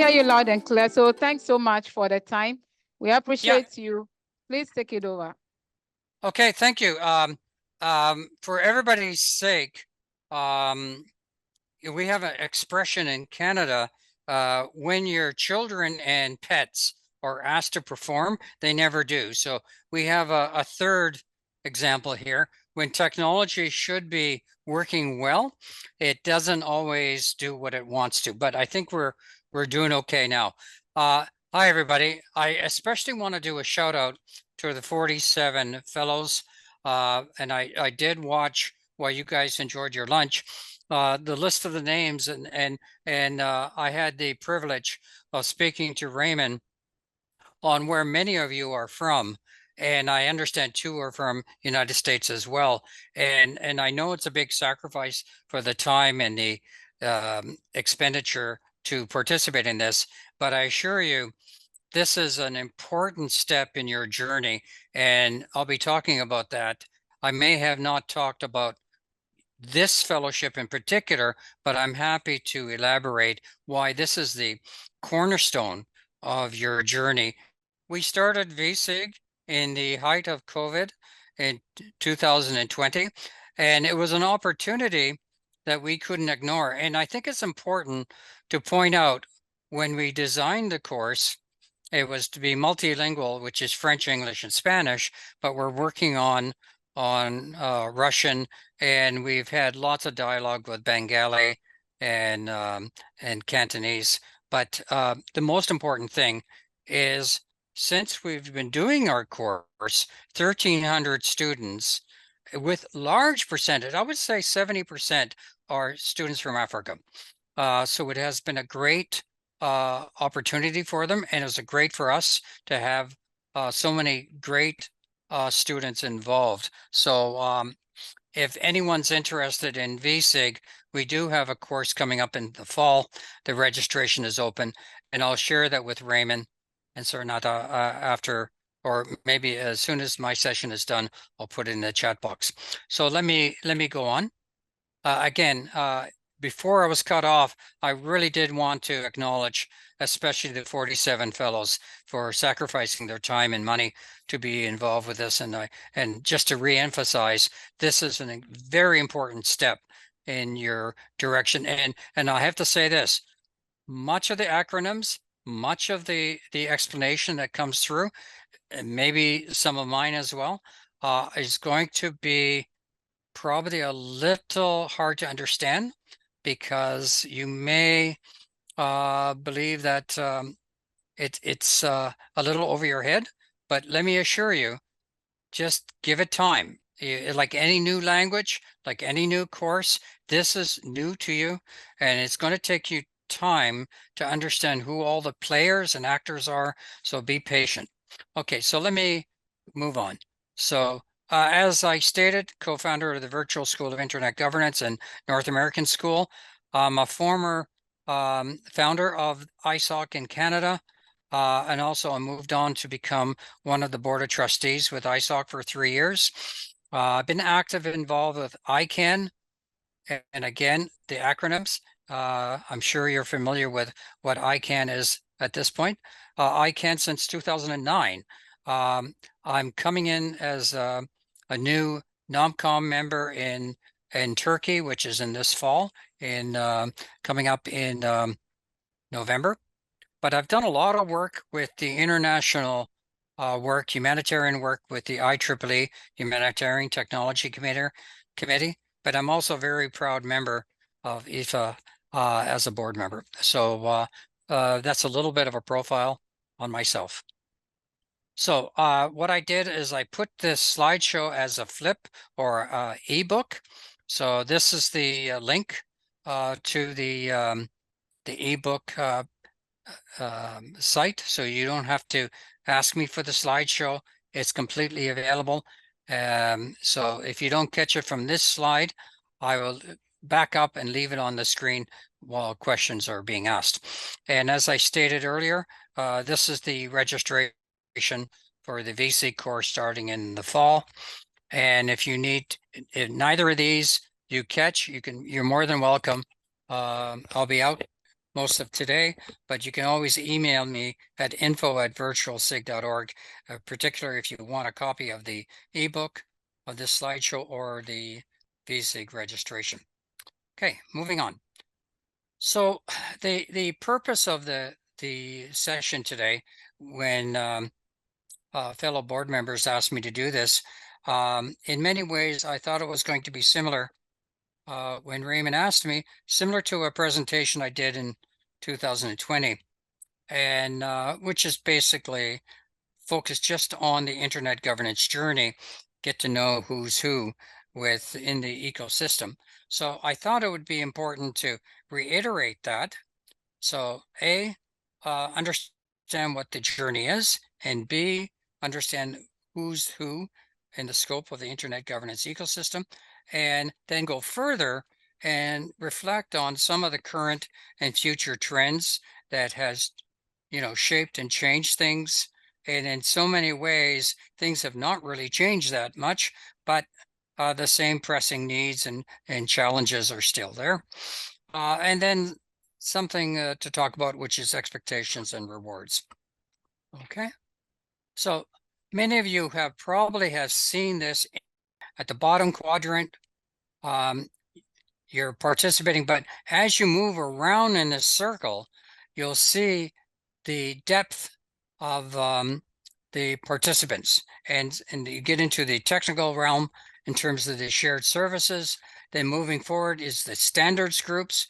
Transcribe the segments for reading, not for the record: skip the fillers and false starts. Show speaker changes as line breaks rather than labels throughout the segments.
hear you loud and clear. So thanks so much for the time. We appreciate you. Please take it over.
Okay, thank you. For everybody's sake, we have an expression in Canada, when your children and pets are asked to perform, they never do. So we have a third example here. When technology should be working well, it doesn't always do what it wants to, but I think we're doing okay now. Hi, everybody. I especially want to do a shout out to the 47 fellows. And I did watch while you guys enjoyed your lunch, the list of the names, and I had the privilege of speaking to Raymond on where many of you are from. And I understand 2 are from United States as well. And I know it's a big sacrifice for the time and the expenditure to participate in this, but I assure you, this is an important step in your journey. And I'll be talking about that. I may have not talked about this fellowship in particular, but I'm happy to elaborate why this is the cornerstone of your journey. We started VSIG in the height of COVID in 2020, and it was an opportunity that we couldn't ignore. And I think it's important to point out, when we designed the course, it was to be multilingual, which is French, English, and Spanish, but we're working on Russian, and we've had lots of dialogue with Bengali and Cantonese. But the most important thing is, since we've been doing our course, 1,300 students with large percentage, I would say 70% are students from Africa. So it has been a great opportunity for them, and it was great for us to have so many great students involved. So if anyone's interested in VSIG, we do have a course coming up in the fall. The registration is open, and I'll share that with Raymond and Sarnata after, or maybe as soon as my session is done, I'll put it in the chat box. So let me go on. Again, before I was cut off, I really did want to acknowledge especially the 47 fellows for sacrificing their time and money to be involved with this. And just to reemphasize, this is a very important step in your direction. And I have to say this, much of the acronyms, much of the explanation that comes through, and maybe some of mine as well, is going to be probably a little hard to understand, because you may believe that it's a little over your head, but let me assure you, just give it time. Like any new language, like any new course, this is new to you, and it's going to take you time to understand who all the players and actors are, so be patient. Okay, so let me move on. So as I stated, co-founder of the Virtual School of Internet Governance and North American School. I'm a former founder of ISOC in Canada, and also I moved on to become one of the board of trustees with ISOC for 3 years. I've been active involved with ICANN, and again, the acronyms. I'm sure you're familiar with what ICANN is at this point. ICANN since 2009. I'm coming in as a new NOMCOM member in Turkey, which is in this fall, coming up in November. But I've done a lot of work with the international work, humanitarian work with the IEEE Humanitarian Technology Committee, but I'm also a very proud member of EGIGFA as a board member. So that's a little bit of a profile on myself. So what I did is I put this slideshow as a flip or ebook. So this is the link to the ebook site. So you don't have to ask me for the slideshow. It's completely available. So if you don't catch it from this slide, I will back up and leave it on the screen while questions are being asked. And as I stated earlier, this is the registration for the VSIG course starting in the fall. And if you need, if neither of these you catch, you're more than welcome. I'll be out most of today, but you can always email me at info@virtualsig.org, particularly if you want a copy of the ebook of this slideshow or the VSIG registration. Okay, moving on. So the purpose of the session today, when fellow board members asked me to do this, in many ways, I thought it was going to be similar when Raymond asked me, similar to a presentation I did in 2020, and which is basically focused just on the internet governance journey, get to know who's who within the ecosystem. So I thought it would be important to reiterate that. So A, understand what the journey is, and B, understand who's who in the scope of the internet governance ecosystem, and then go further and reflect on some of the current and future trends that has, shaped and changed things. And in so many ways, things have not really changed that much, but the same pressing needs and challenges are still there. And then something to talk about, which is expectations and rewards. Okay. So many of you have probably seen this at the bottom quadrant. You're participating, but as you move around in this circle, you'll see the depth of the participants, and you get into the technical realm in terms of the shared services. Then moving forward is the standards groups,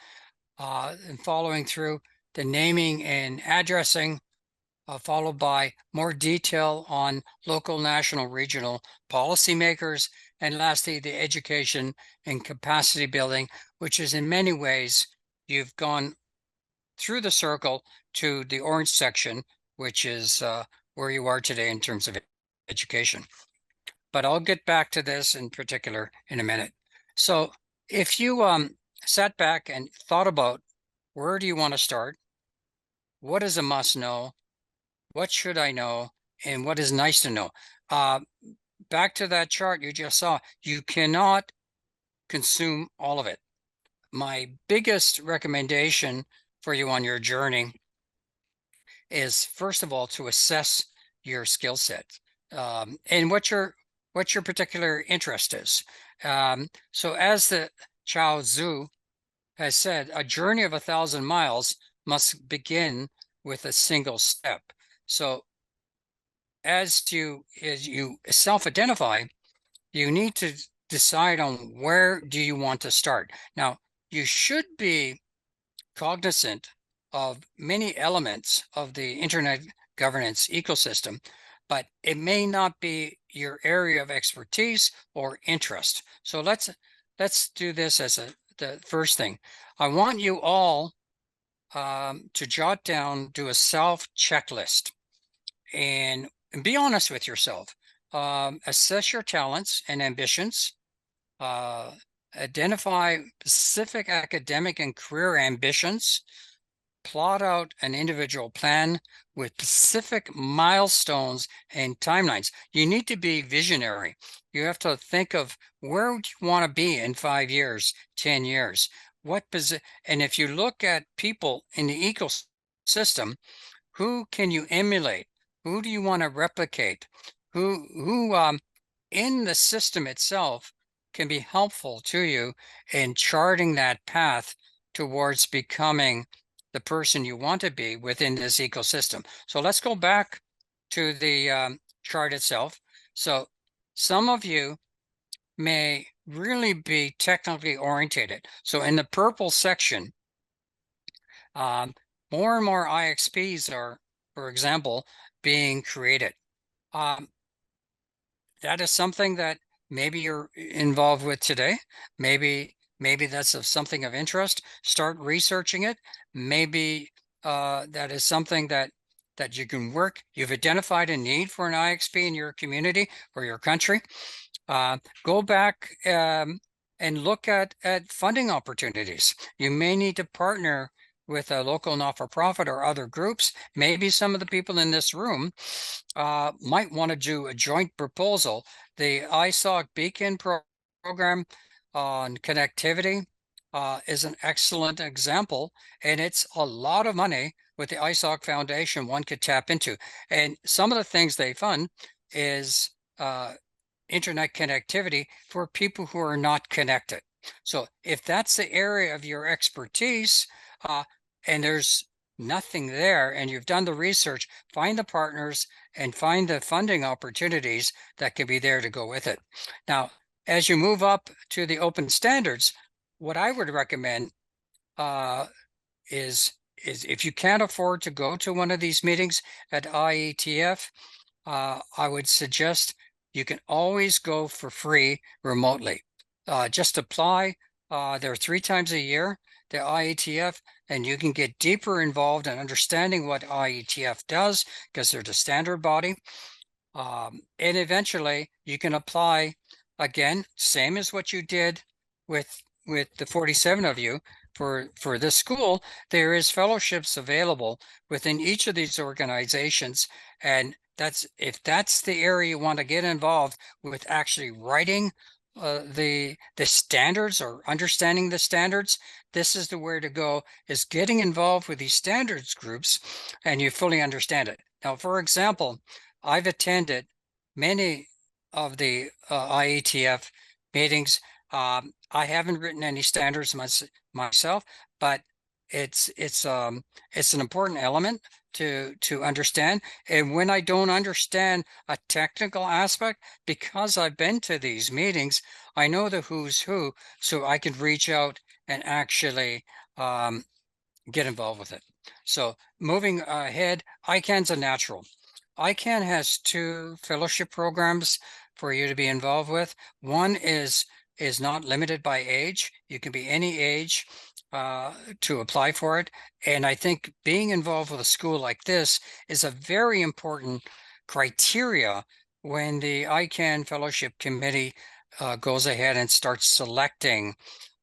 and following through the naming and addressing, followed by more detail on local, national, regional policymakers, and lastly, the education and capacity building, which is in many ways, you've gone through the circle to the orange section, which is where you are today in terms of education. But I'll get back to this in particular in a minute. So if you sat back and thought about where do you want to start, what is a must know, what should I know, and what is nice to know? Back to that chart you just saw, you cannot consume all of it. My biggest recommendation for you on your journey is, first of all, to assess your skill set and what your particular interest is. So as the Chao Zhu has said, a journey of 1,000 miles must begin with a single step. So as you self-identify, you need to decide on where do you want to start. Now, you should be cognizant of many elements of the internet governance ecosystem, but it may not be your area of expertise or interest. So let's do this as the first thing. I want you all to jot down, do a self checklist, and be honest with yourself. Assess your talents and ambitions. Identify specific academic and career ambitions. Plot out an individual plan with specific milestones and timelines. You need to be visionary. You have to think of where do you want to be in 5 years, 10 years? And if you look at people in the ecosystem, who can you emulate? Who do you want to replicate? Who in the system itself can be helpful to you in charting that path towards becoming the person you want to be within this ecosystem. So let's go back to the chart itself. So some of you may really be technically orientated. So in the purple section, more and more IXPs are, for example, being created. That is something that maybe you're involved with today. Maybe that's something of interest. Start researching it. Maybe that is something that you can work. You've identified a need for an IXP in your community or your country. Go back and look at funding opportunities. You may need to partner with a local not-for-profit or other groups. Maybe some of the people in this room might want to do a joint proposal. The ISOC Beacon program on connectivity is an excellent example, and it's a lot of money with the ISOC Foundation one could tap into. And some of the things they fund is internet connectivity for people who are not connected. So if that's the area of your expertise, and there's nothing there, and you've done the research, find the partners and find the funding opportunities that can be there to go with it. Now, as you move up to the open standards, what I would recommend is if you can't afford to go to one of these meetings at IETF, I would suggest you can always go for free remotely. Just apply. There are 3 times a year, the IETF, and you can get deeper involved in understanding what IETF does because they're the standard body. And eventually you can apply again, same as what you did with the 47 of you for this school. There is fellowships available within each of these organizations, and if that's the area you want to get involved with, actually writing the standards or understanding the standards, this is the way to go, is getting involved with these standards groups and you fully understand it. Now, for example, I've attended many of the IETF meetings. I haven't written any standards myself, but it's an important element to understand. And when I don't understand a technical aspect, because I've been to these meetings, I know the who's who, so I can reach out and actually get involved with it. So moving ahead, ICANN's a natural. ICANN has 2 fellowship programs for you to be involved with. One is not limited by age. You can be any age to apply for it. And I think being involved with a school like this is a very important criteria when the ICANN Fellowship Committee goes ahead and starts selecting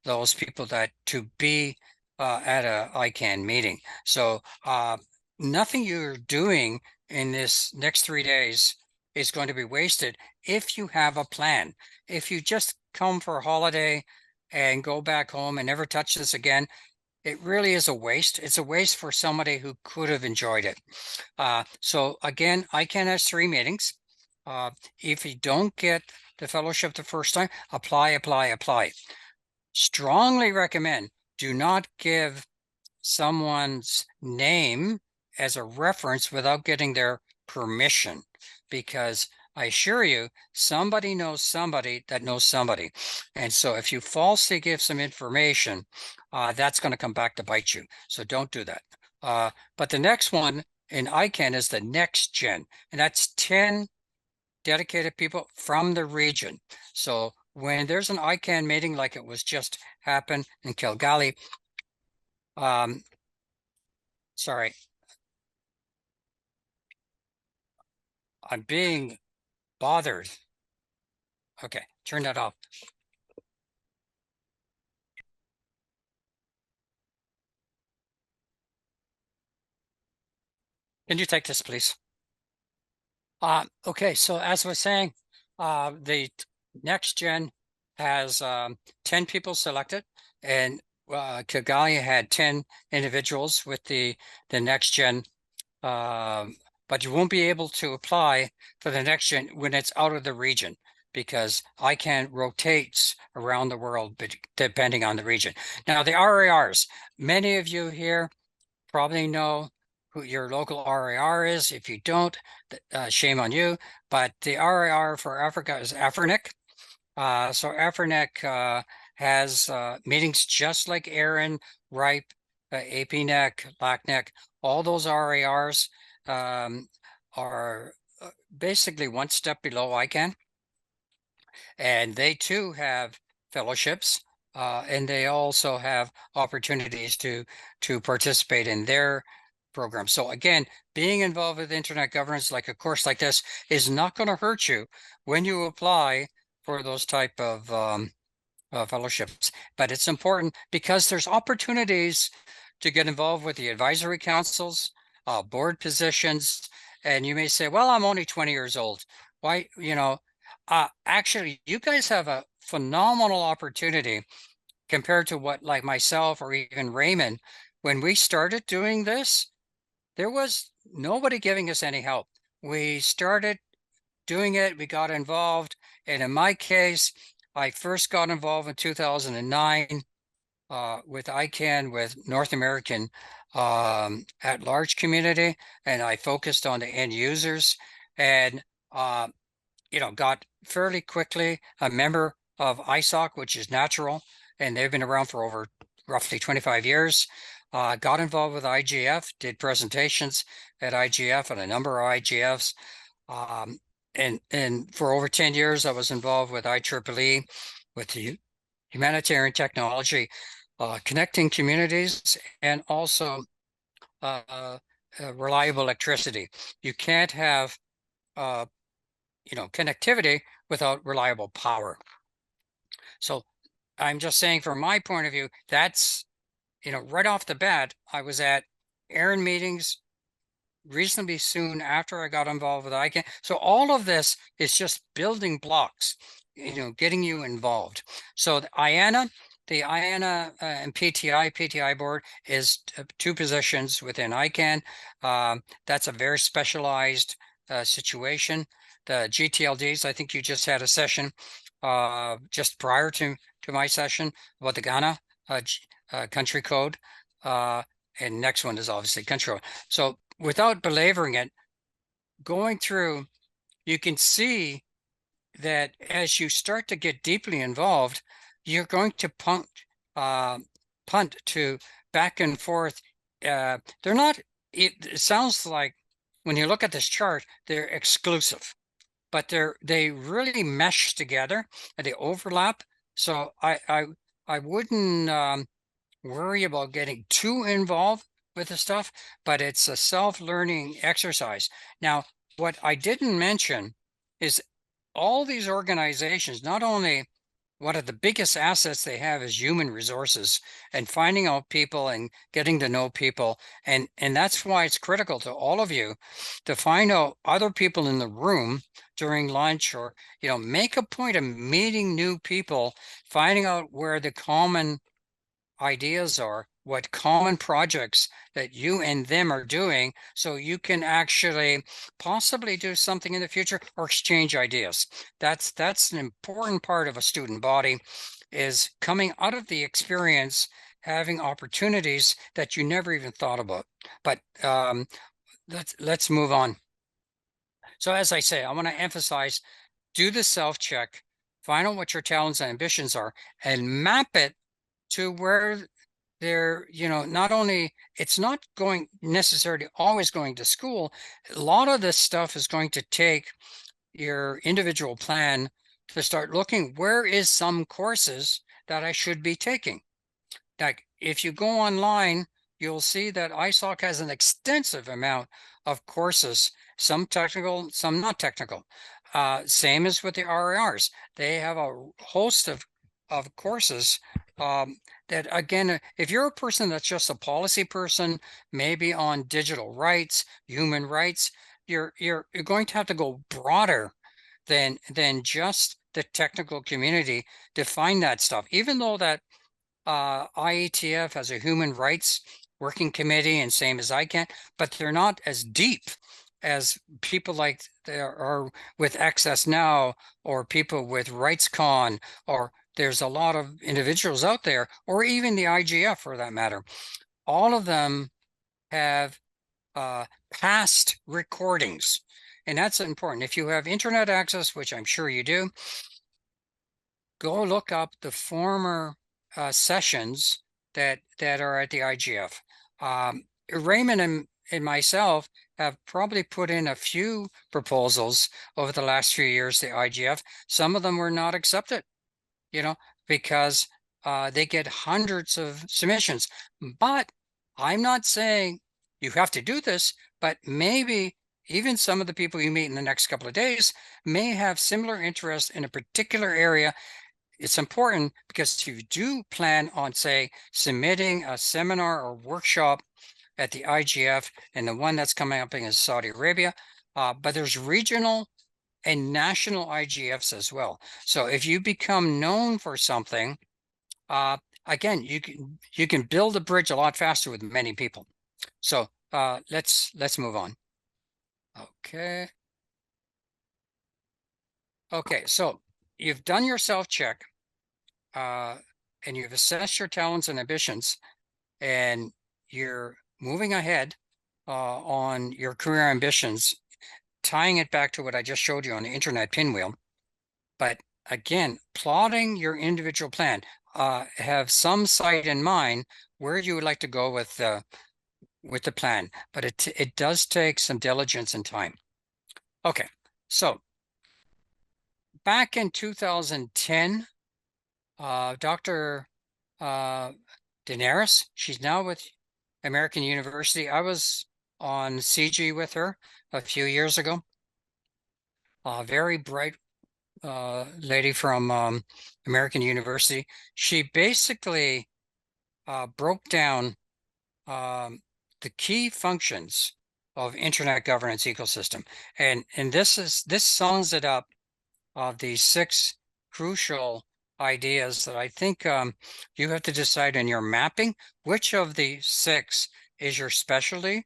those people that to be at a ICANN meeting. So nothing you're doing in this next 3 days is going to be wasted if you have a plan. If you just come for a holiday and go back home and never touch this again, it really is a waste. It's a waste for somebody who could have enjoyed it. So again, ICANN has 3 meetings. If you don't get the fellowship the first time, apply. Strongly recommend, do not give someone's name as a reference without getting their permission, because I assure you, somebody knows somebody that knows somebody. And so if you falsely give some information, that's going to come back to bite you. So don't do that. But the next one in ICANN is the next gen, and that's 10 dedicated people from the region. So when there's an ICANN meeting like it was just happened in Kilgally, sorry, I'm being bothered. Okay, turn that off. Can you take this, please? Okay, so as I was saying, the next gen has 10 people selected, and Kigali had 10 individuals with the next gen, but you won't be able to apply for the next gen when it's out of the region, because ICANN rotates around the world depending on the region. Now, the RARs, many of you here probably know who your local RAR is. If you don't, shame on you. But the RAR for Africa is AFRINIC. So AFRINIC has meetings just like ARIN, RIPE, APNEC, LACNEC. All those RARs are basically one step below ICANN. And they too have fellowships. And they also have opportunities to participate in their program. So again, being involved with internet governance, like a course like this, is not going to hurt you when you apply for those type of fellowships. But it's important because there's opportunities to get involved with the advisory councils, board positions, and you may say, well, I'm only 20 years old. Why, actually, you guys have a phenomenal opportunity compared to what like myself or even Raymond, when we started doing this, there was nobody giving us any help. We started doing it, we got involved. And in my case, I first got involved in 2009 with ICANN, with North American at large community, and I focused on the end users, and got fairly quickly a member of ISOC, which is natural, and they've been around for over roughly 25 years. Got involved with IGF, did presentations at IGF and a number of IGFs. And for over 10 years, I was involved with IEEE, with the humanitarian technology, connecting communities, and also reliable electricity. You can't have connectivity without reliable power. So I'm just saying, from my point of view, that's, right off the bat, I was at Aaron meetings reasonably soon after I got involved with ICANN. So all of this is just building blocks, getting you involved. So the IANA and PTI board is two positions within ICANN. That's a very specialized situation. The GTLDs, I think you just had a session just prior to my session about the Ghana country code. And next one is obviously country code. So without belaboring it, going through, you can see that as you start to get deeply involved, you're going to punt to back and forth. They're not, it sounds like when you look at this chart, they're exclusive, but they really mesh together and they overlap. So I wouldn't worry about getting too involved with the stuff, but it's a self-learning exercise. Now, what I didn't mention is all these organizations, not only one of the biggest assets they have is human resources and finding out people and getting to know people. And that's why it's critical to all of you to find out other people in the room during lunch, or, make a point of meeting new people, finding out where the common ideas are, what common projects that you and them are doing, so you can actually possibly do something in the future or exchange ideas. That's an important part of a student body, is coming out of the experience, having opportunities that you never even thought about. But let's move on. So as I say, I want to emphasize, do the self-check, find out what your talents and ambitions are, and map it to where they're, not only, it's not going necessarily always going to school. A lot of this stuff is going to take your individual plan to start looking, where is some courses that I should be taking? Like if you go online, you'll see that ISOC has an extensive amount of courses, some technical, some not technical. Same as with the RIRs. They have a host of courses that, again, if you're a person that's just a policy person, maybe on digital rights, human rights, you're going to have to go broader than just the technical community to find that stuff. Even though that IETF has a human rights working committee, and same as ICANN, but they're not as deep as people like there are with Access Now, or people with RightsCon, or there's a lot of individuals out there, or even the IGF for that matter. All of them have past recordings, and that's important. If you have internet access, which I'm sure you do, go look up the former sessions that are at the IGF. Raymond and myself have probably put in a few proposals over the last few years to IGF. Some of them were not accepted, because they get hundreds of submissions. But I'm not saying you have to do this, but maybe even some of the people you meet in the next couple of days may have similar interest in a particular area. It's important because if you do plan on, say, submitting a seminar or workshop at the IGF, and the one that's coming up in Saudi Arabia, but there's regional and national IGFs as well. So if you become known for something, again, you can build a bridge a lot faster with many people. So let's move on. Okay. Okay, so you've done your self-check, and you've assessed your talents and ambitions, and you're moving ahead on your career ambitions, tying it back to what I just showed you on the internet pinwheel. But again, plotting your individual plan, have some sight in mind where you would like to go with the plan, but it does take some diligence and time. Okay, so back in 2010, Dr. Daenerys, she's now with American University. I was on CG with her a few years ago. Very bright lady from American University. She basically broke down the key functions of internet governance ecosystem, and this sums it up of the 6 crucial ideas that I think you have to decide in your mapping which of the 6 is your specialty,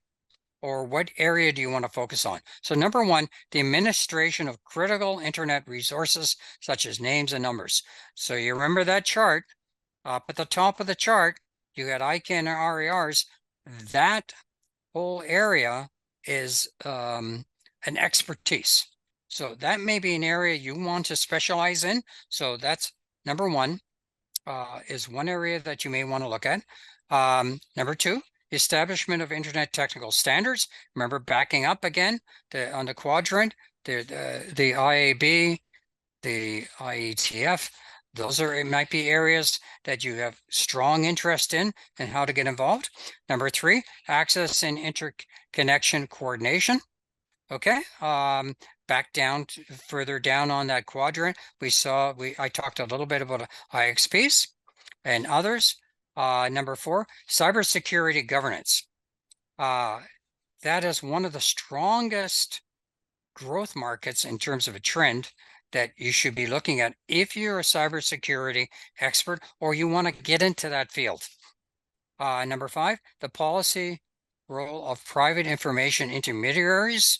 or what area do you want to focus on. So number 1, the administration of critical internet resources such as names and numbers. So you remember that chart up at the top of the chart, you got ICANN and RARs. That whole area is an expertise. So that may be an area you want to specialize in. So that's number 1, is one area that you may want to look at. Number 2, establishment of internet technical standards. Remember, backing up again on the quadrant, the IAB, the IETF. Those it might be areas that you have strong interest in and how to get involved. Number 3, access and interconnection coordination. Okay, back down further down on that quadrant, I talked a little bit about IXPs and others. Number 4, cybersecurity governance. That is one of the strongest growth markets in terms of a trend that you should be looking at if you're a cybersecurity expert or you want to get into that field. Number 5, the policy role of private information intermediaries.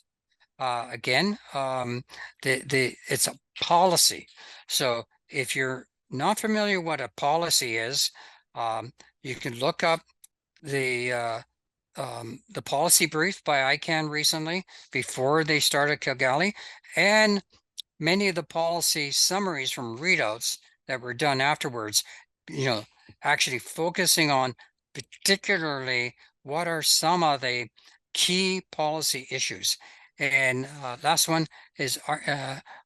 Again, it's a policy. So if you're not familiar what a policy is, you can look up the policy brief by ICANN recently before they started Kigali, and many of the policy summaries from readouts that were done afterwards, actually focusing on particularly what are some of the key policy issues. And last one is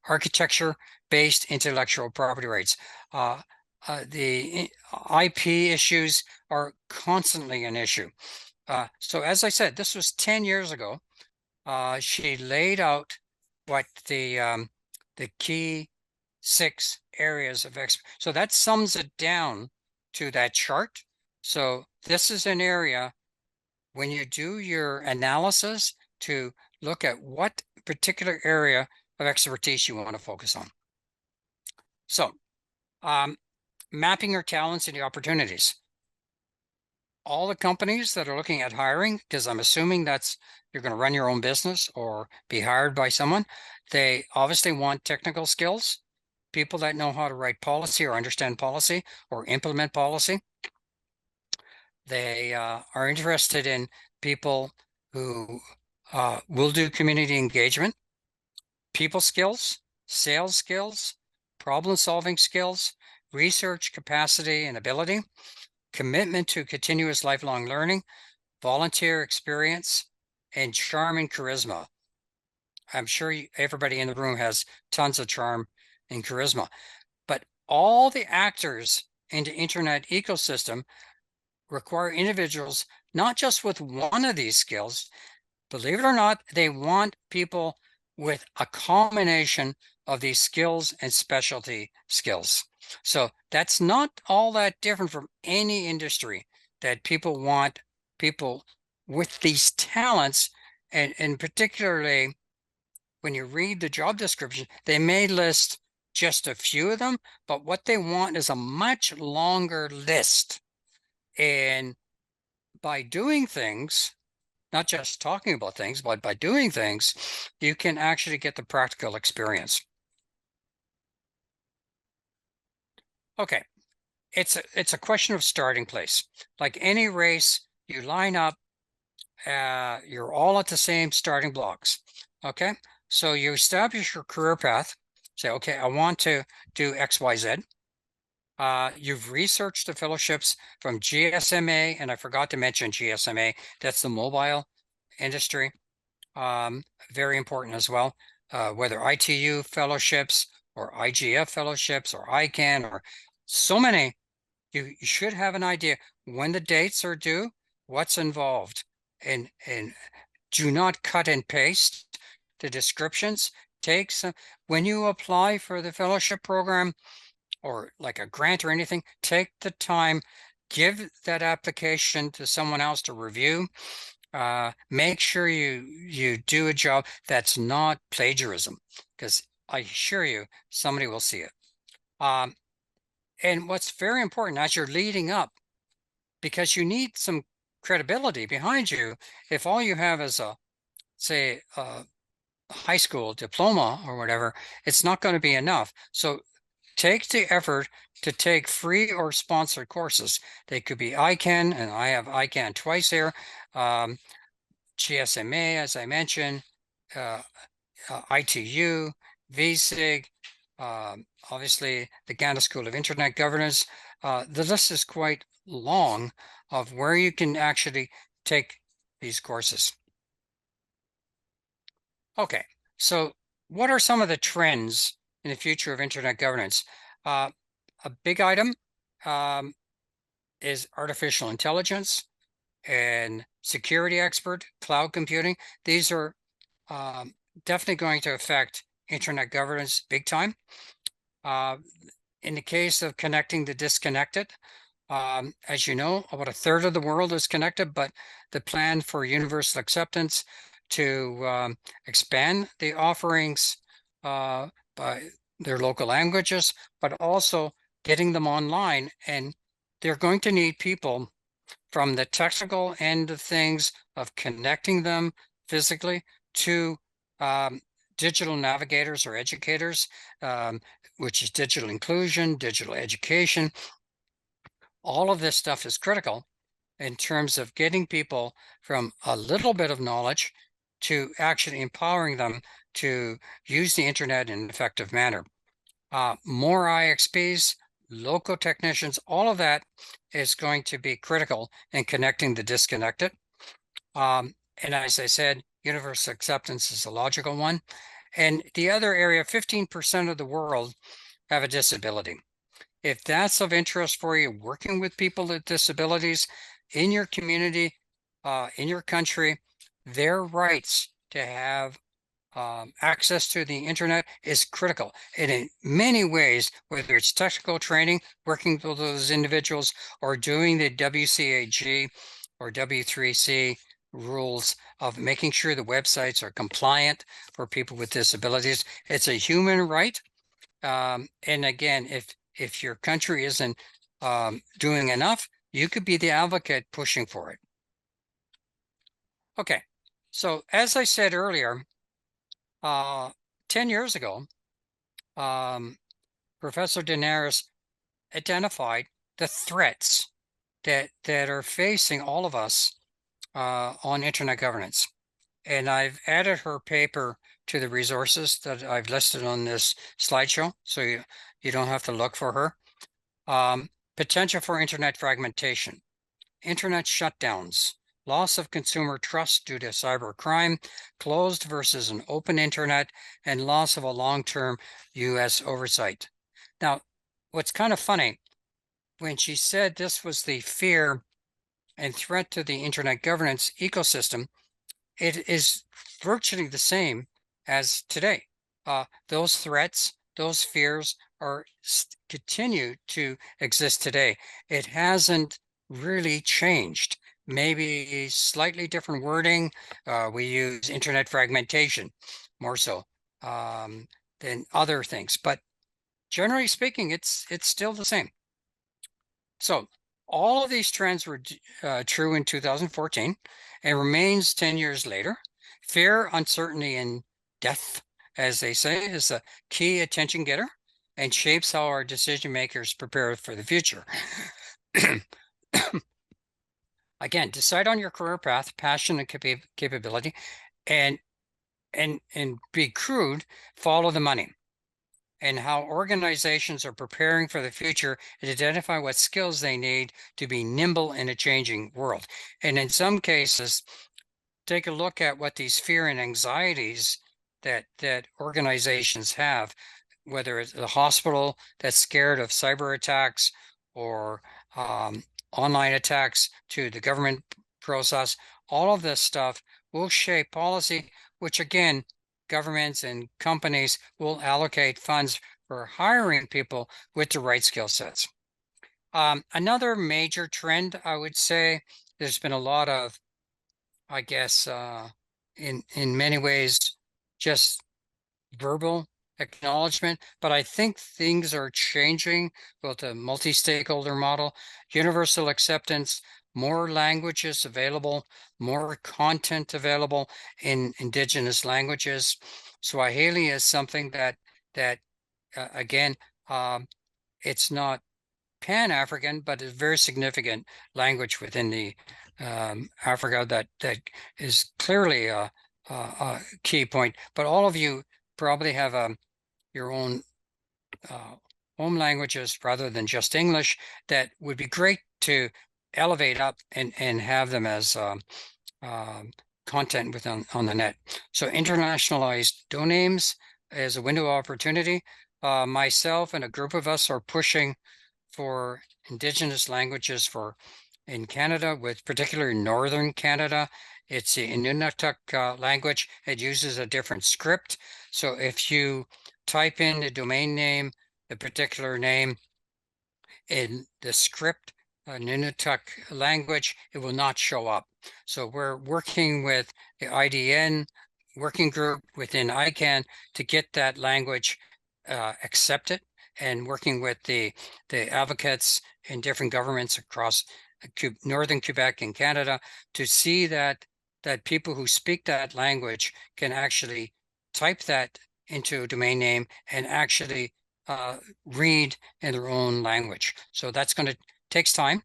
architecture-based intellectual property rights. The IP issues are constantly an issue. So as I said, this was 10 years ago. She laid out what the key 6 areas of expertise. So that sums it down to that chart. So this is an area when you do your analysis to look at what particular area of expertise you want to focus on. So mapping your talents and your opportunities. All the companies that are looking at hiring, because I'm assuming you're going to run your own business or be hired by someone, they obviously want technical skills, people that know how to write policy or understand policy or implement policy. They are interested in people who will do community engagement, people skills, sales skills, problem-solving skills, research capacity and ability, commitment to continuous lifelong learning, volunteer experience, and charm and charisma. I'm sure everybody in the room has tons of charm and charisma, but all the actors in the internet ecosystem require individuals not just with one of these skills. Believe it or not, they want people with a combination of these skills and specialty skills. So that's not all that different from any industry, that people want people with these talents. And particularly when you read the job description, they may list just a few of them, but what they want is a much longer list. And by doing things, not just talking about things, but by doing things, you can actually get the practical experience. Okay, it's a question of starting place. Like any race, you line up, you're all at the same starting blocks. Okay, so you establish your career path. Say, okay, I want to do X, Y, Z. You've researched the fellowships from GSMA, and I forgot to mention GSMA. That's the mobile industry. Very important as well. Whether ITU fellowships or IGF fellowships or ICANN or so many, you should have an idea when the dates are due, what's involved, and do not cut and paste the descriptions. Take some, when you apply for the fellowship program or like a grant or anything, take the time, give that application to someone else to review. Make sure you do a job that's not plagiarism, because I assure you somebody will see it. And what's very important as you're leading up, because you need some credibility behind you. If all you have is a, say, a high school diploma or whatever, it's not going to be enough. So take the effort to take free or sponsored courses. They could be ICANN, and I have ICANN twice here. GSMA, as I mentioned, ITU, VSIG, obviously the Ghana School of Internet Governance. The list is quite long of where you can actually take these courses. Okay, so what are some of the trends in the future of internet governance? A big item is artificial intelligence and security expert, cloud computing. These are definitely going to affect internet governance big time. In the case of connecting the disconnected, as you know, about a third of the world is connected, but the plan for universal acceptance to expand the offerings by their local languages, but also getting them online. And they're going to need people from the technical end of things of connecting them physically to digital navigators or educators, which is digital inclusion, digital education. All of this stuff is critical in terms of getting people from a little bit of knowledge to actually empowering them to use the internet in an effective manner. More IXPs, local technicians, all of that is going to be critical in connecting the disconnected. And as I said, universal acceptance is a logical one. And the other area, 15% of the world have a disability. If that's of interest for you, working with people with disabilities in your community, in your country, their rights to have access to the internet is critical. And in many ways, whether it's technical training, working with those individuals, or doing the WCAG or W3C rules of making sure the websites are compliant for people with disabilities, it's a human right. And again, if your country isn't doing enough, you could be the advocate pushing for it. Okay, so as I said earlier, 10 years ago, Professor Daenerys identified the threats that are facing all of us on internet governance. And I've added her paper to the resources that I've listed on this slideshow, so you don't have to look for her. Potential for internet fragmentation, internet shutdowns, loss of consumer trust due to cyber crime, closed versus an open internet, and loss of a long-term U.S. oversight. Now, what's kind of funny, when she said this was the fear and threat to the internet governance ecosystem, it is virtually the same as today. Those threats, those fears are continue to exist today. It hasn't really changed. Maybe slightly different wording. We use internet fragmentation more so than other things, but generally speaking, it's still the same. So all of these trends were true in 2014 and remains 10 years later. Fear, uncertainty, and death, as they say, is a key attention getter and shapes how our decision makers prepare for the future. Again, decide on your career path, passion, and capability, and be crude, follow the money. And how organizations are preparing for the future and identify what skills they need to be nimble in a changing world. And in some cases, take a look at what these fear and anxieties that organizations have, whether it's the hospital that's scared of cyber attacks or online attacks to the government process. All of this stuff will shape policy, which again, governments and companies will allocate funds for hiring people with the right skill sets. Another major trend, I would say, there's been a lot of, I guess, in many ways, just verbal acknowledgement, but I think things are changing, both a multi-stakeholder model, universal acceptance, more languages available, more content available in indigenous languages. Swahili is something that again, it's not Pan-African, but is a very significant language within the Africa that is clearly a key point. But all of you probably have your own home languages rather than just English that would be great to elevate up and have them as content on the net. So internationalized domains is a window of opportunity. Myself and a group of us are pushing for indigenous languages in Canada, with particularly Northern Canada. It's the Inuktitut language. It uses a different script. So if you type in the domain name, the particular name in the script, Inuktitut language, it will not show up. So we're working with the IDN working group within ICANN to get that language accepted, and working with the advocates in different governments across Northern Quebec and Canada to see that people who speak that language can actually type that into a domain name and actually read in their own language. So that's going to takes time,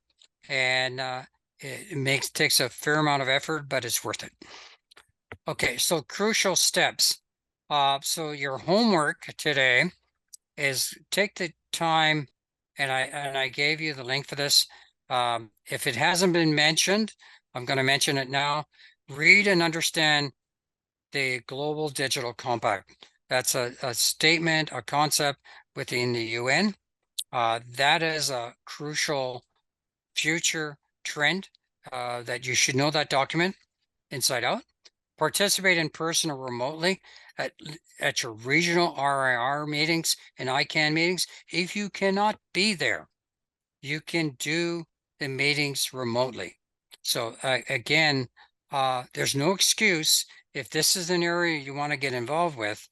and it takes a fair amount of effort, but it's worth it. Okay, so crucial steps. So your homework today is take the time, and I gave you the link for this. If it hasn't been mentioned, I'm going to mention it now. Read and understand the Global Digital Compact. That's a statement, a concept within the UN. That is a crucial future trend that you should know that document inside out. Participate in person or remotely at your regional RIR meetings and ICANN meetings. If you cannot be there, you can do the meetings remotely. So again, there's no excuse if this is an area you want to get involved with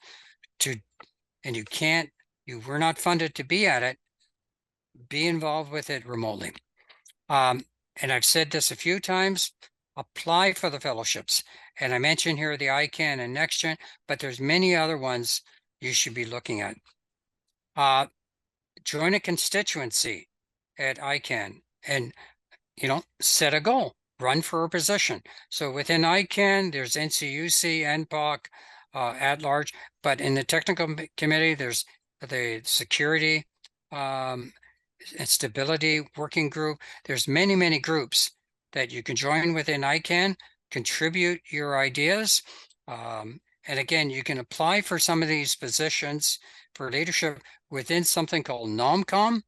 and you were not funded to be at it, be involved with it remotely. And I've said this a few times, apply for the fellowships. And I mentioned here the ICANN and NextGen, but there's many other ones you should be looking at. Join a constituency at ICANN and, set a goal, run for a position. So within ICANN, there's NCUC, NPOC, at large, but in the technical committee, there's the security and stability working group. There's many groups that you can join within ICANN, contribute your ideas. And again, you can apply for some of these positions for leadership within something called NOMCOM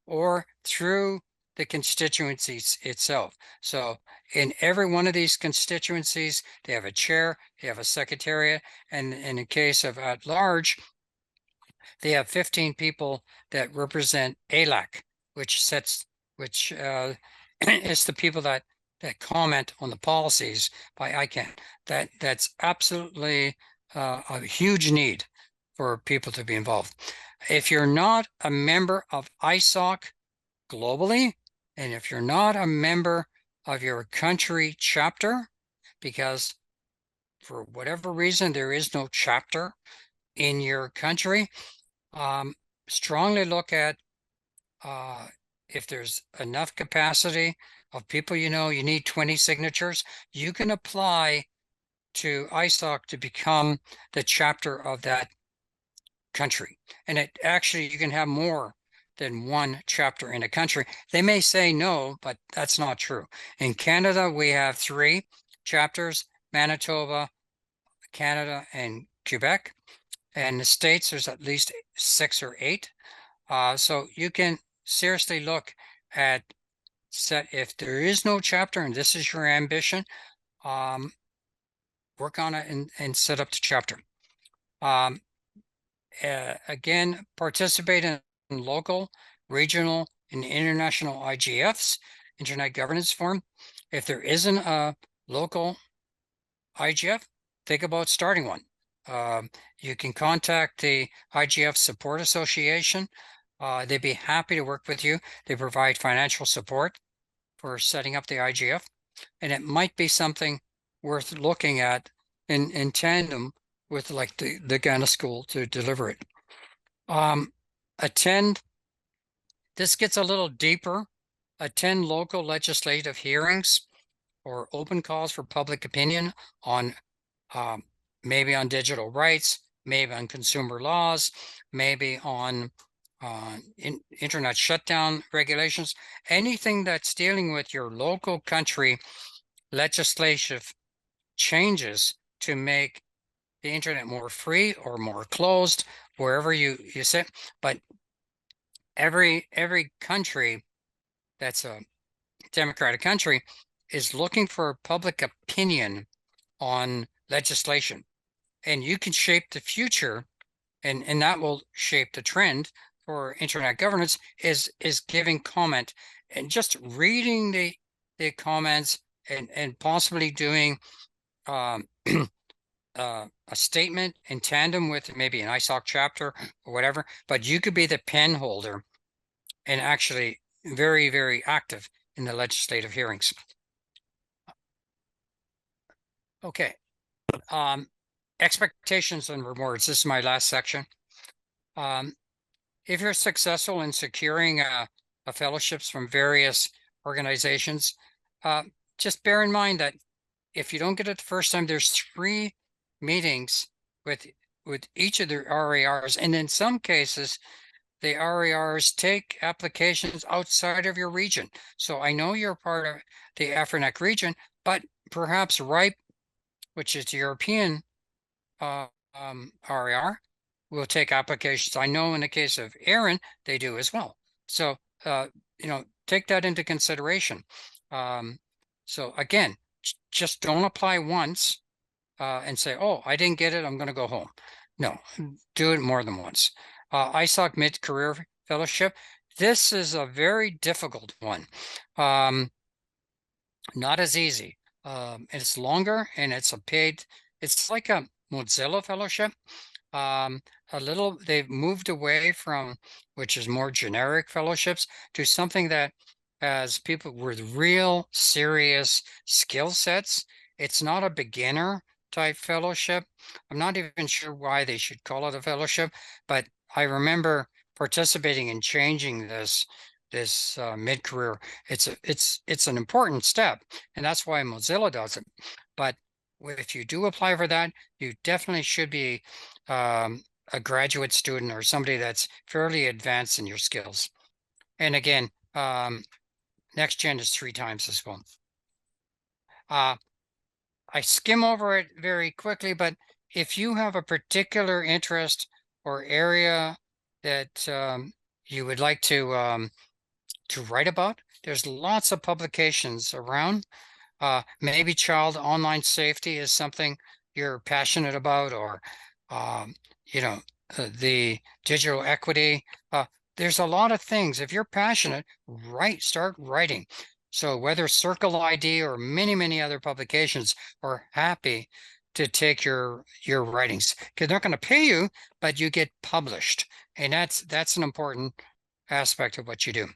or through the constituencies itself. So in every one of these constituencies, they have a chair, they have a secretariat, and in the case of at large, they have 15 people that represent ALAC, which is the people that comment on the policies by ICANN. That's absolutely a huge need for people to be involved. If you're not a member of ISOC globally, and if you're not a member of your country chapter, because for whatever reason there is no chapter in your country, strongly look at if there's enough capacity of people, you need 20 signatures, you can apply to ISOC to become the chapter of that country. And it actually, you can have more than one chapter in a country. They may say no, but that's not true. In Canada, we have 3 chapters, Manitoba, Canada, and Quebec. And the States, there's at least 6 or 8. So you can seriously look at if there is no chapter and this is your ambition, work on it and set up the chapter. Again, participate in local, regional, and international IGFs, Internet Governance Forum. If there isn't a local IGF, think about starting one. You can contact the IGF Support Association. They'd be happy to work with you. They provide financial support for setting up the IGF, and it might be something worth looking at in tandem with like the Ghana school to deliver it. Attend, this gets a little deeper, attend local legislative hearings or open calls for public opinion on maybe on digital rights, maybe on consumer laws, maybe on internet shutdown regulations, anything that's dealing with your local country legislative changes to make the internet more free or more closed, wherever you sit. But every country that's a democratic country is looking for public opinion on legislation, and you can shape the future, and that will shape the trend for internet governance is giving comment and just reading the comments and possibly doing a statement in tandem with maybe an ISOC chapter or whatever, but you could be the pen holder and actually very, very active in the legislative hearings. Okay. Expectations and rewards. This is my last section. If you're successful in securing a fellowships from various organizations, just bear in mind that if you don't get it the first time, there's 3 meetings with each of the RARs. And in some cases, the RARs take applications outside of your region. So I know you're part of the AFRINEC region, but perhaps RIPE, which is the European RAR, will take applications. I know in the case of Aaron, they do as well. So, take that into consideration. So again, just don't apply once and say, oh, I didn't get it, I'm going to go home. No, do it more than once. ISOC Mid-Career Fellowship. This is a very difficult one. Not as easy. It's longer and it's a paid, it's like a Mozilla Fellowship. They've moved away from, which is more generic fellowships, to something that has people with real serious skill sets. It's not a beginner type fellowship. I'm not even sure why they should call it a fellowship, but I remember participating in changing this mid-career. It's an important step, and that's why Mozilla does it. But if you do apply for that, you definitely should be a graduate student or somebody that's fairly advanced in your skills. And again, next gen is 3 times as well. I skim over it very quickly, but if you have a particular interest or area that you would like to write about, there's lots of publications around. Maybe child online safety is something you're passionate about, or the digital equity. There's a lot of things. If you're passionate, start writing. So whether Circle ID or many other publications are happy to take your writings, because they're not going to pay you, but you get published. And that's an important aspect of what you do.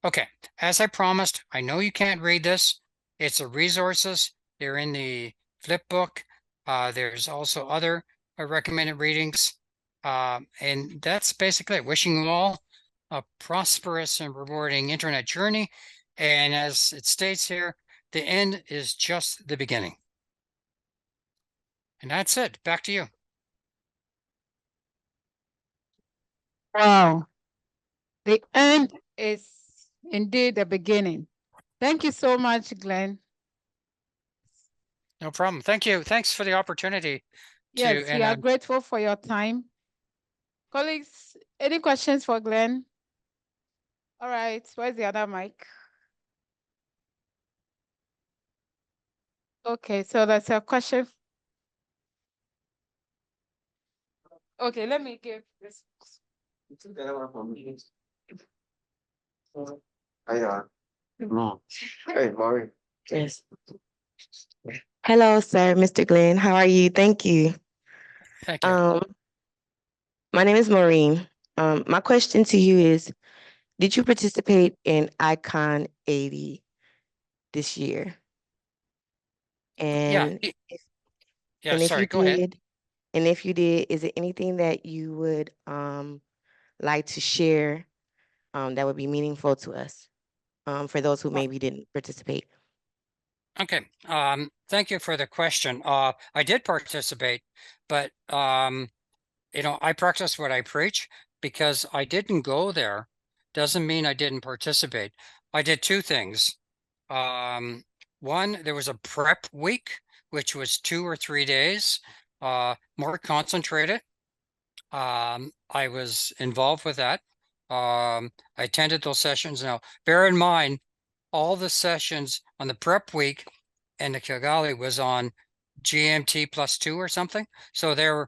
Okay, as I promised, I know you can't read this. It's the resources. They're in the flip book. There's also other recommended readings. And that's basically it. Wishing you all a prosperous and rewarding internet journey. And as it states here, the end is just the beginning. And that's it. Back to you.
Wow. The end is indeed the beginning. Thank you so much, Glenn.
No problem. Thank you. Thanks for the opportunity.
Yes, we are grateful for your time. Colleagues, any questions for Glenn? All right, where's the other mic? Okay, so that's a question. Okay, let me give this.
No. Hey, Maury.
Yes. Hello, sir, Mr. Glenn. How are you? Thank you.
Thank you.
My name is Maureen. My question to you is, did you participate in Icon 80 this year? And
Yeah,
if
sorry,
you
go ahead.
did, and if you did, is it anything that you would like to share that would be meaningful to us for those who maybe didn't participate?
Okay. Thank you for the question. I did participate, but you know, I practice what I preach. Because I didn't go there doesn't mean I didn't participate. I did two things. One, there was a prep week, which was 2 or 3 days, more concentrated. I was involved with that. I attended those sessions. Now, bear in mind, all the sessions on the prep week and the Kigali was on GMT +2 or something. So they're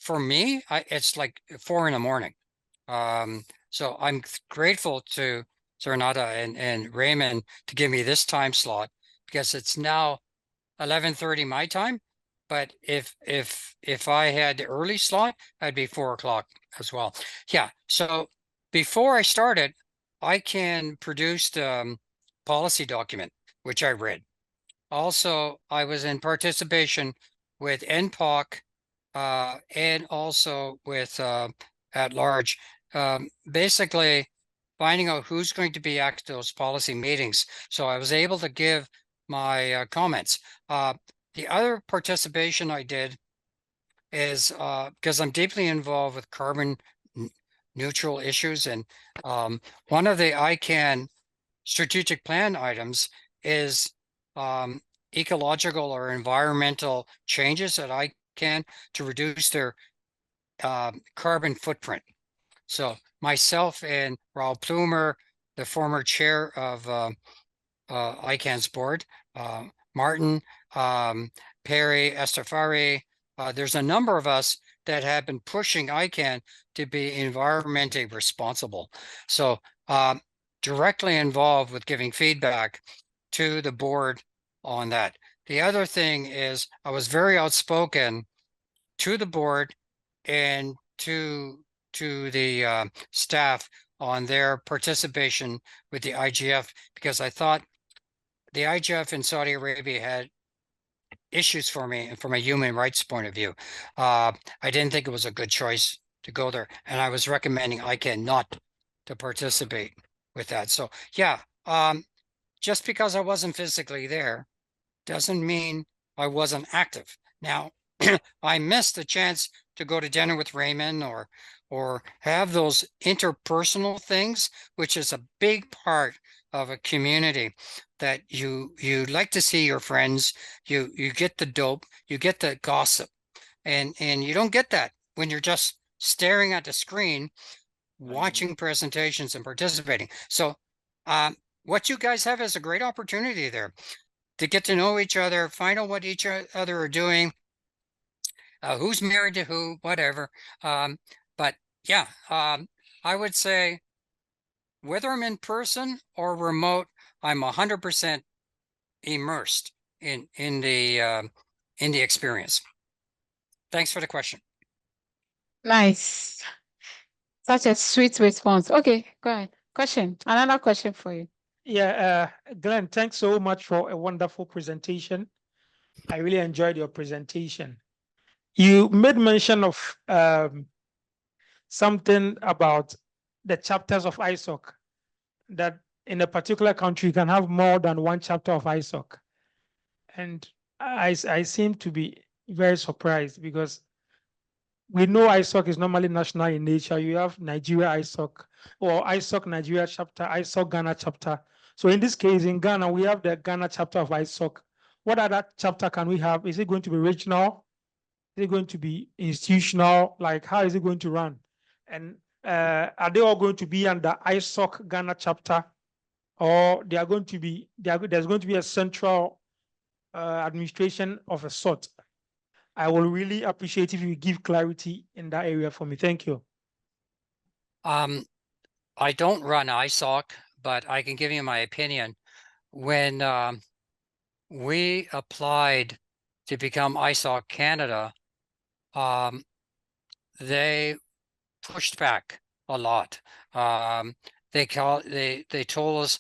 for me, it's like 4 in the morning. So I'm grateful to Renata and Raymond to give me this time slot because it's now 11:30 my time. But if I had the early slot, I'd be 4 o'clock as well. Yeah. So before I started, I can produce the policy document, which I read. Also, I was in participation with NPOC and also with at large, basically finding out who's going to be at those policy meetings. So I was able to give my comments. The other participation I did is because I'm deeply involved with carbon neutral issues. And one of the ICANN strategic plan items is ecological or environmental changes that ICANN to reduce their carbon footprint. So myself and Raul Plumer, the former chair of ICANN's board, Martin, Perry, Estefari, there's a number of us that have been pushing ICANN to be environmentally responsible. So directly involved with giving feedback to the board on that. The other thing is I was very outspoken to the board and to the staff on their participation with the IGF because I thought the IGF in Saudi Arabia had issues for me and from a human rights point of view. I didn't think it was a good choice to go there, and I was recommending ICANN not to participate with that. So yeah, just because I wasn't physically there doesn't mean I wasn't active. Now, I missed the chance to go to dinner with Raymond or have those interpersonal things, which is a big part of a community that you like to see your friends, you get the dope, you get the gossip, and you don't get that when you're just staring at the screen, watching presentations and participating. So what you guys have is a great opportunity there to get to know each other, find out what each other are doing, who's married to who, whatever. But yeah, I would say whether I'm in person or remote, I'm 100% immersed in the experience. Thanks for the question.
Nice. Such a sweet response. Okay, go ahead. Question. Another question for you.
Yeah, Glenn, thanks so much for a wonderful presentation. I really enjoyed your presentation. You made mention of something about the chapters of ISOC, that in a particular country, you can have more than one chapter of ISOC. And I seem to be very surprised because we know ISOC is normally national in nature. You have Nigeria ISOC or ISOC Nigeria chapter, ISOC Ghana chapter. So in this case, in Ghana, we have the Ghana chapter of ISOC. What other chapter can we have? Is it going to be regional? Is it going to be institutional? Like, how is it going to run? And are they all going to be under ISOC Ghana chapter? Or they are going to be, there's going to be a central administration of a sort? I will really appreciate if you give clarity in that area for me. Thank you.
I don't run ISOC, but I can give you my opinion. When we applied to become ISOC Canada, they pushed back a lot. They told us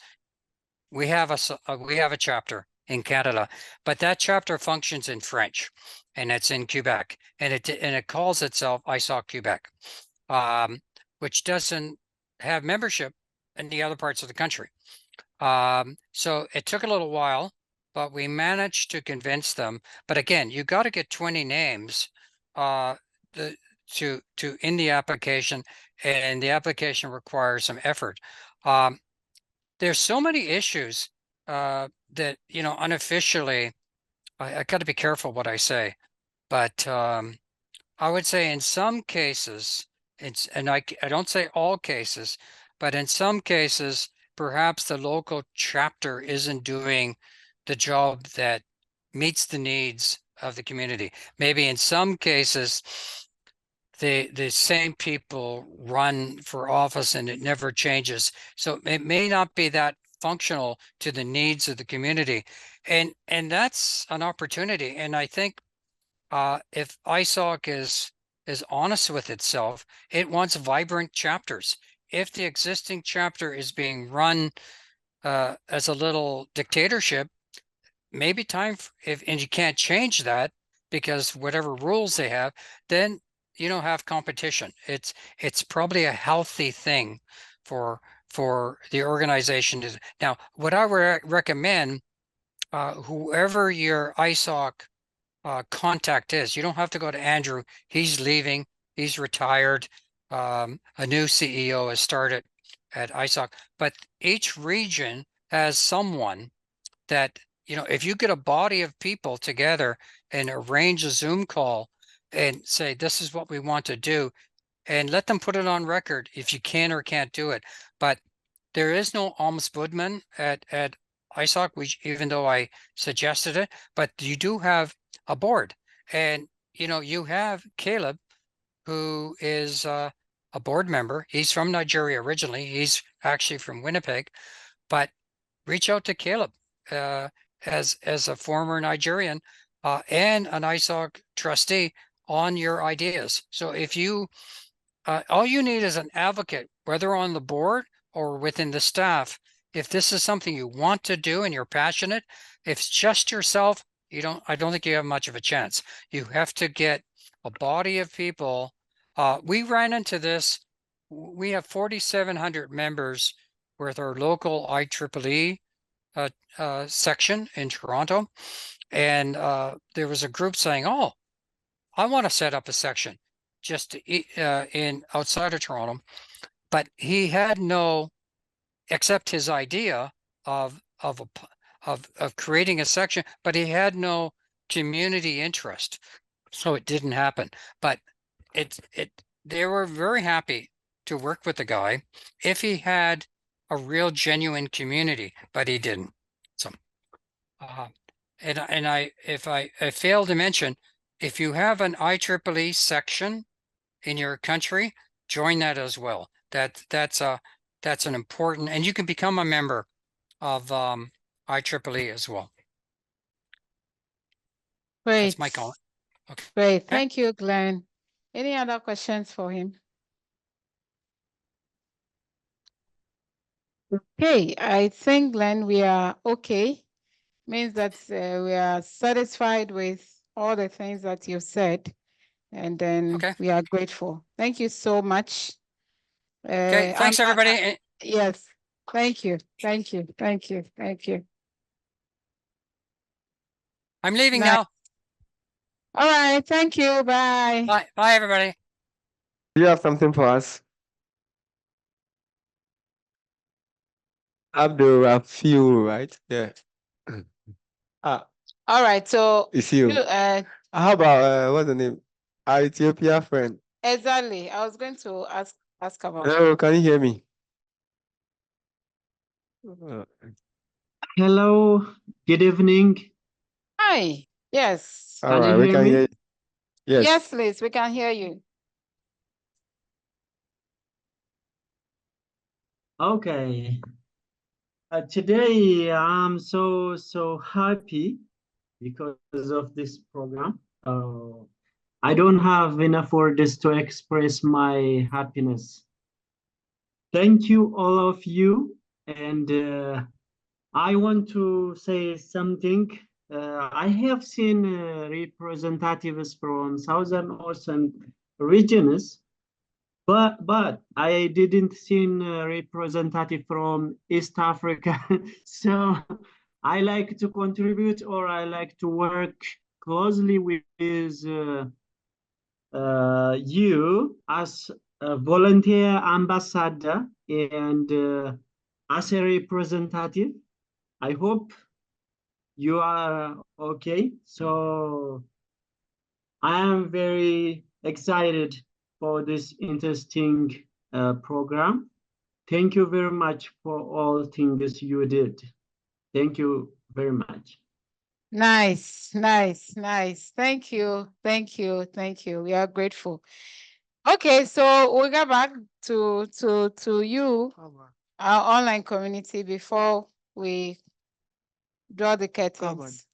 we have a chapter in Canada, but that chapter functions in French, and it's in Quebec, and it calls itself ISOC Quebec, which doesn't have membership in the other parts of the country. So it took a little while, but we managed to convince them. But again, you got to get 20 names to in the application, and the application requires some effort. There's so many issues that, you know, unofficially, I got to be careful what I say, but I would say in some cases, and I don't say all cases, but in some cases, perhaps the local chapter isn't doing the job that meets the needs of the community. Maybe in some cases, the same people run for office and it never changes. So it may not be that functional to the needs of the community. And that's an opportunity. And I think if ISOC is honest with itself, it wants vibrant chapters. If the existing chapter is being run as a little dictatorship, maybe time and you can't change that because whatever rules they have, then you don't have competition. It's probably a healthy thing for the organization to. Now, what I would recommend, whoever your ISOC contact is, you don't have to go to Andrew. He's leaving. He's retired. A new CEO has started at ISOC, but each region has someone that, you know, if you get a body of people together and arrange a Zoom call and say, this is what we want to do, and let them put it on record if you can or can't do it. But there is no ombudsman at ISOC, even though I suggested it, but you do have a board. And, you know, you have Caleb, who is a board member. He's from Nigeria originally. He's actually from Winnipeg, but reach out to Caleb as a former Nigerian and an ISOC trustee on your ideas. So if you, all you need is an advocate, whether on the board or within the staff. If this is something you want to do and you're passionate, if it's just yourself, I don't think you have much of a chance. You have to get a body of people. We ran into this. We have 4,700 members with our local IEEE section in Toronto. And there was a group saying, oh, I want to set up a section just in outside of Toronto. But he had no, except his idea of creating a section, but he had no community interest. So it didn't happen. But they were very happy to work with the guy if he had a real genuine community, but he didn't. So if I failed to mention, if you have an IEEE section in your country, join that as well. That's an important, and you can become a member of IEEE as well.
Great.
That's my comment. Okay.
Great. Thank you, Glenn. Any other questions for him? Okay, I think, Glenn, we are okay. Means that we are satisfied with all the things that you said, and then
Okay.
we are grateful. Thank you so much.
Okay. Thanks, everybody.
Yes. Thank you. Thank you. Thank you. Thank you.
I'm leaving
Nice.
now.
All right. Thank you. Bye.
Bye. Bye, everybody.
Do you have something for us? Abdul Rafiu, right? Yeah. Ah,
All right. So
it's you. How about what's the name? Our Ethiopia friend.
exactly. I was going to ask about.
Hello, can you hear me?
Hello, good evening.
Hi. Yes.
All
Can
right,
you
we
hear
can
me?
hear you. Yes.
Yes, please. We can hear you.
Okay. Today I'm so happy because of this program. I don't have enough words to express my happiness. Thank you, all of you, and I want to say something. I have seen representatives from Southern Ocean regions, but I didn't see a representative from East Africa. So I like to contribute, or I like to work closely with you as a volunteer ambassador and as a representative. I hope you are okay. So I am very excited for this interesting program. Thank you very much for all things you did. Thank you very much.
Nice, nice, nice. Thank you, thank you, thank you. We are grateful. Okay, so we'll get back to you, our online community, before we draw the curtains.